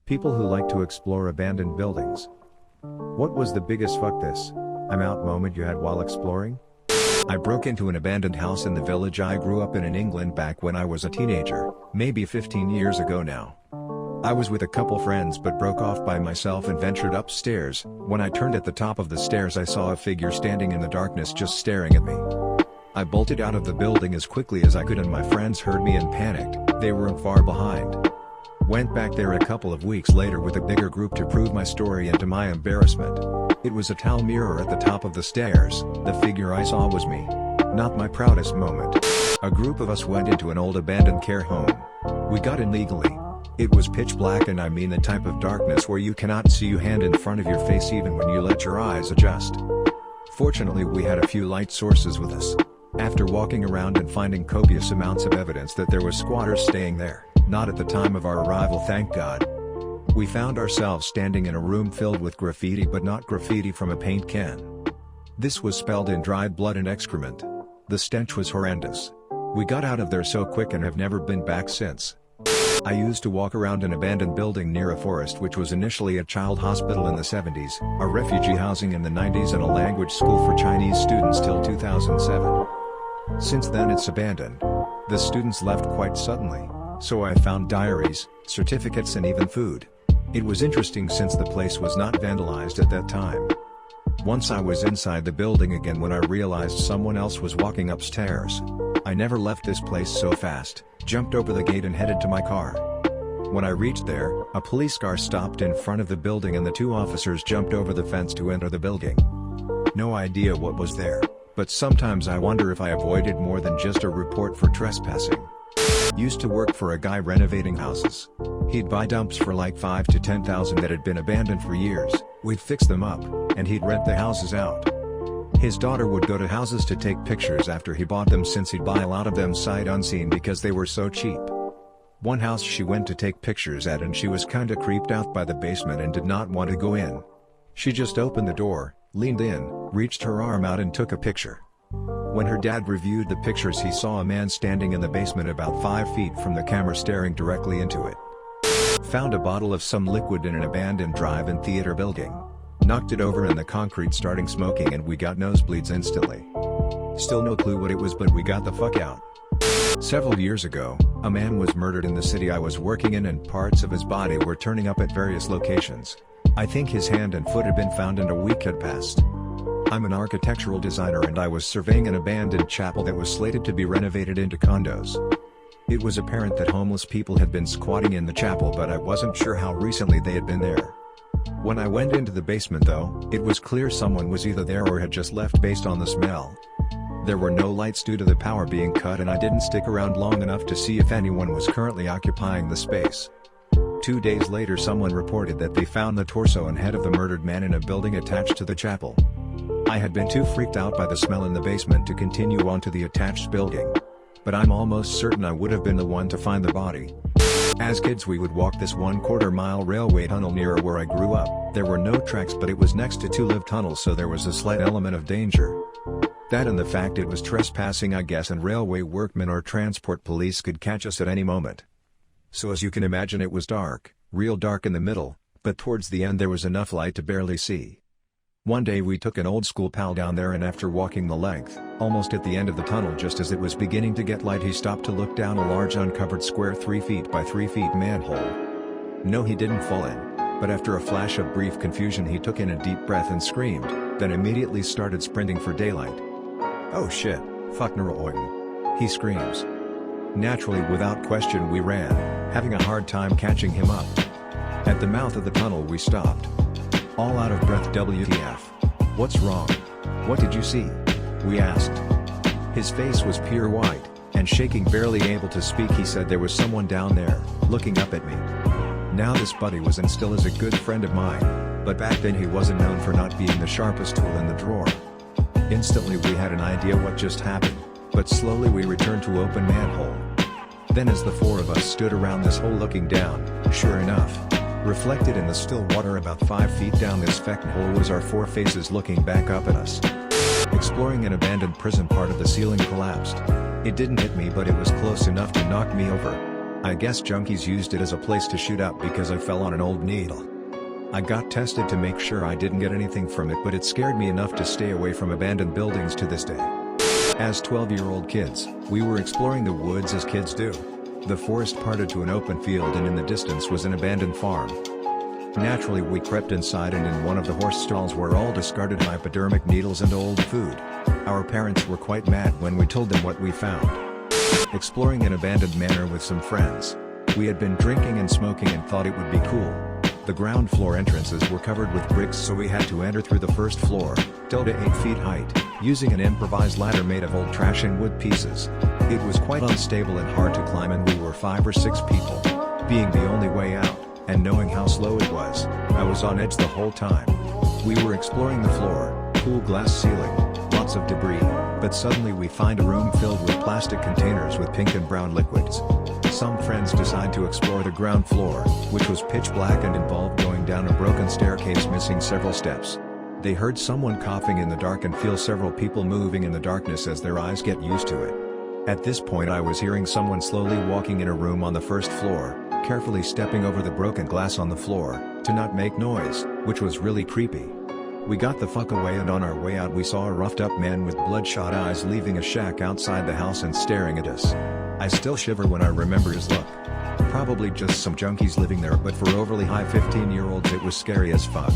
People who like to explore abandoned buildings. What was the biggest fuck this, I'm out moment you had while exploring? I broke into an abandoned house in the village I grew up in England back when I was a teenager, maybe 15 years ago now. I was with a couple friends but broke off by myself and ventured upstairs. When I turned at the top of the stairs I saw a figure standing in the darkness just staring at me. I bolted out of the building as quickly as I could and my friends heard me and panicked. They weren't far behind. Went back there a couple of weeks later with a bigger group to prove my story, and to my embarrassment, it was a tall mirror at the top of the stairs. The figure I saw was me. Not my proudest moment. A group of us went into an old abandoned care home. We got in legally. It was pitch black, and I mean the type of darkness where you cannot see your hand in front of your face even when you let your eyes adjust. Fortunately we had a few light sources with us. After walking around and finding copious amounts of evidence that there were squatters staying there, not at the time of our arrival thank God, we found ourselves standing in a room filled with graffiti, but not graffiti from a paint can. This was spelled in dried blood and excrement. The stench was horrendous. We got out of there so quick and have never been back since. I used to walk around an abandoned building near a forest which was initially a child hospital in the 70s, a refugee housing in the 90s, and a language school for Chinese students till 2007. Since then it's abandoned. The students left quite suddenly, so I found diaries, certificates and even food. It was interesting since the place was not vandalized at that time. Once I was inside the building again when I realized someone else was walking upstairs. I never left this place so fast, jumped over the gate and headed to my car. When I reached there, a police car stopped in front of the building and the two officers jumped over the fence to enter the building. No idea what was there, but sometimes I wonder if I avoided more than just a report for trespassing. Used to work for a guy renovating houses. He'd buy dumps for like 5 to 10,000 that had been abandoned for years. We'd fix them up, and he'd rent the houses out. His daughter would go to houses to take pictures after he bought them, since he'd buy a lot of them sight unseen because they were so cheap. One house she went to take pictures at and she was kinda creeped out by the basement and did not want to go in. She just opened the door, leaned in, reached her arm out and took a picture. When her dad reviewed the pictures he saw a man standing in the basement about 5 feet from the camera staring directly into it. Found a bottle of some liquid in an abandoned drive-in theater building. Knocked it over in the concrete starting smoking and we got nosebleeds instantly. Still no clue what it was, but we got the fuck out. Several years ago, a man was murdered in the city I was working in and parts of his body were turning up at various locations. I think his hand and foot had been found and a week had passed. I'm an architectural designer and I was surveying an abandoned chapel that was slated to be renovated into condos. It was apparent that homeless people had been squatting in the chapel, but I wasn't sure how recently they had been there. When I went into the basement though, it was clear someone was either there or had just left based on the smell. There were no lights due to the power being cut and I didn't stick around long enough to see if anyone was currently occupying the space. 2 days later someone reported that they found the torso and head of the murdered man in a building attached to the chapel. I had been too freaked out by the smell in the basement to continue on to the attached building. But I'm almost certain I would have been the one to find the body. As kids we would walk this 1/4 mile railway tunnel near where I grew up. There were no tracks, but it was next to 2 live tunnels, so there was a slight element of danger. That and the fact it was trespassing I guess, and railway workmen or transport police could catch us at any moment. So as you can imagine it was dark, real dark in the middle, but towards the end there was enough light to barely see. One day we took an old school pal down there and after walking the length, almost at the end of the tunnel just as it was beginning to get light, he stopped to look down a large uncovered square 3 feet by 3 feet manhole. No, he didn't fall in, but after a flash of brief confusion he took in a deep breath and screamed, then immediately started sprinting for daylight. "Oh shit, fuck Neuroiden," he screams. Naturally without question we ran, having a hard time catching him up. At the mouth of the tunnel we stopped. All out of breath. WTF? What's wrong? What did you see? We asked. His face was pure white, and shaking, barely able to speak. He said there was someone down there, looking up at me. Now this buddy was and still is a good friend of mine, but back then he wasn't known for not being the sharpest tool in the drawer. Instantly we had an idea what just happened, but slowly we returned to open manhole. Then as the 4 of us stood around this hole looking down, sure enough, reflected in the still water about 5 feet down this feckin' hole was our 4 faces looking back up at us. Exploring an abandoned prison, part of the ceiling collapsed. It didn't hit me, but it was close enough to knock me over. I guess junkies used it as a place to shoot up because I fell on an old needle. I got tested to make sure I didn't get anything from it, but it scared me enough to stay away from abandoned buildings to this day. As 12-year-old kids, we were exploring the woods as kids do. The forest parted to an open field and in the distance was an abandoned farm. Naturally we crept inside, and in one of the horse stalls were all discarded hypodermic needles and old food. Our parents were quite mad when we told them what we found. Exploring an abandoned manor with some friends. We had been drinking and smoking and thought it would be cool. The ground floor entrances were covered with bricks, so we had to enter through the first floor, till to 8 feet height, using an improvised ladder made of old trash and wood pieces. It was quite unstable and hard to climb, and we were 5 or 6 people. Being the only way out, and knowing how slow it was, I was on edge the whole time. We were exploring the floor, cool glass ceiling, lots of debris, but suddenly we find a room filled with plastic containers with pink and brown liquids. Some friends decide to explore the ground floor, which was pitch black and involved going down a broken staircase missing several steps. They heard someone coughing in the dark and feel several people moving in the darkness as their eyes get used to it. At this point I was hearing someone slowly walking in a room on the first floor, carefully stepping over the broken glass on the floor, to not make noise, which was really creepy. We got the fuck away, and on our way out we saw a roughed up man with bloodshot eyes leaving a shack outside the house and staring at us. I still shiver when I remember his look. Probably just some junkies living there, but for overly high 15-year-olds it was scary as fuck.